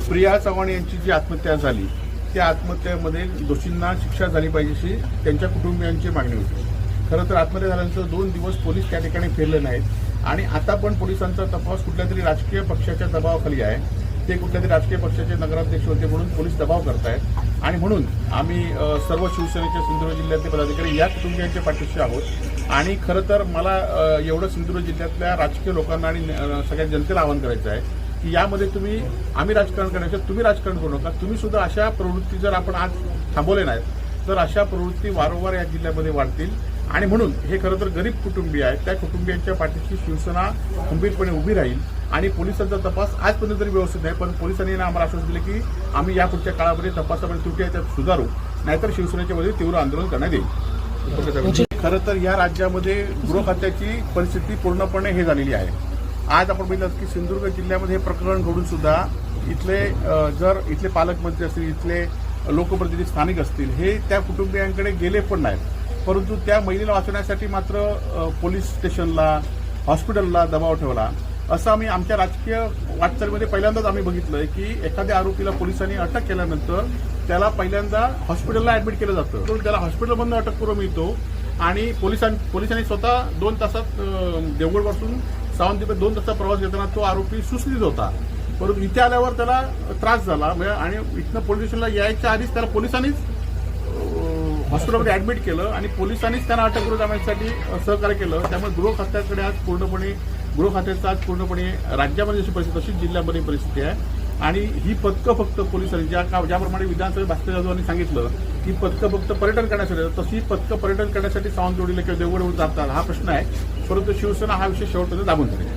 प्रिया चव्हाण यांची जी आत्महत्या झाली त्या आत्महत्येमध्ये दोषींना शिक्षा झाली पाहिजे अशी त्यांच्या कुटुंबियांची मागणी होती. खरं तर आत्महत्या झाल्यानंतर 2 दिवस पोलीस त्या ठिकाणी फिरले नाहीत आणि आता पण पोलिसांचा तपास कुठल्या तरी राजकीय पक्षाच्या दबावाखाली आहे. ते कुठल्या तरी राजकीय पक्षाचे नगराध्यक्ष होते म्हणून पोलीस दबाव करतायत आणि म्हणून आम्ही सर्व शिवसेनेचे सिंधुदुर्ग जिल्ह्यातले पदाधिकारी या कुटुंबियांच्या पाठीशी आहोत. आणि खरं तर मला एवढं सिंधुदुर्ग जिल्ह्यातल्या राजकीय लोकांना आणि सगळ्या जनतेला आवाहन करायचं आहे की यामध्ये आम्ही राजकारण करण्याचं तुम्ही राजकारण करू नका. तुम्ही सुद्धा अशा प्रवृत्ती जर आपण आज थांबवले नाहीत तर अशा प्रवृत्ती वारंवार या जिल्ह्यामध्ये वाढतील आणि म्हणून हे खरं तर गरीब कुटुंबीय आहेत. त्या कुटुंबियांच्या पाठीशी शिवसेना खंबीरपणे उभी राहील आणि पोलिसांचा तपास आजपर्यंत तरी व्यवस्थित आहे पण पोलिसांनी आम्हाला आश्वासन दिले की आम्ही या पुढच्या काळामध्ये तपासामध्ये त्रुटी आहे त्यात सुधारू नाहीतर शिवसेनेच्या मध्ये तीव्र आंदोलन करण्यात येईल. खरं तर या राज्यामध्ये गृह खात्याची परिस्थिती पूर्णपणे हे झालेली आहे. आज आपण बघितलं की सिंधुदुर्ग जिल्ह्यामध्ये हे प्रकरण घडून सुद्धा इथले पालकमंत्री असतील इथले लोकप्रतिनिधी स्थानिक असतील हे त्या कुटुंबियांकडे गेले पण नाहीत परंतु त्या महिलेला वाचवण्यासाठी मात्र पोलीस स्टेशनला हॉस्पिटलला दबाव ठेवला. असं आम्ही आमच्या राजकीय वाटचालीमध्ये पहिल्यांदाच आम्ही बघितलंय की एखाद्या आरोपीला पोलिसांनी अटक केल्यानंतर त्याला पहिल्यांदा हॉस्पिटलला ऍडमिट केलं जातं तर त्याला हॉस्पिटलमधून अटकपूर्व मिळतो आणि पोलिसांनी स्वतः 2 तासात देवगडपासून सावंतवाडीपर्यंत 2 तासाचा प्रवास घेताना तो आरोपी सुस्थितीत होता परंतु इथे आल्यावर त्याला त्रास झाला आणि इथनं पोलीस स्टेशनला यायच्या आधीच त्याला पोलिसांनीच हॉस्पिटलमध्ये ऍडमिट केलं आणि पोलिसांनीच त्यांना अटकपूर्व जामिनासाठी सहकार्य केलं. त्यामुळे गृह खात्याचा आज पूर्णपणे राज्यामध्ये जशी परिस्थिती तशीच जिल्ह्यामध्ये परिस्थिती आहे आणि ही पथकं फक्त पोलिसांनी ज्याप्रमाणे विधानसभेत भास्कर जाधवांनी सांगितलं की पथकं फक्त पर्यटन करण्यासाठी तशी पथकं पर्यटन करण्यासाठी सावंतवाडीला किंवा देवगडवर जातात हा प्रश्न आहे परंतु शिवसेना हा विषय शेवटपर्यंत दाबून धरेल.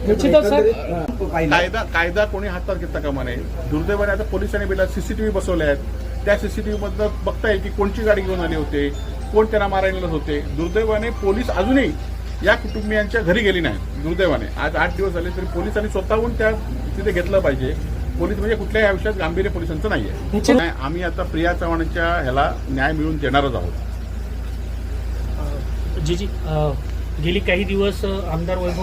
कायदा कोणी हातात घेता कामा नये. दुर्दैवाने आता पोलिसांनी बेला सीसीटीव्ही बसवले आहेत त्या सीसीटीव्हीमधनं बघता येईल की कोणची गाडी घेऊन आली होते कोण त्यांना मारायला होते. दुर्दैवाने पोलीस अजूनही या कुटुंबियांच्या घरी गेली नाही. दुर्दैवाने आज 8 दिवस झाले तरी पोलिसांनी स्वतःहून त्या तिथे घेतलं पाहिजे. पोलीस म्हणजे कुठल्याही आयुष्यात गांभीर्य पोलिसांचं नाहीये. आम्ही आता प्रिया चव्हाणच्या ह्याला न्याय मिळवून देणारच आहोत. जी गेली काही दिवस आमदार वैभव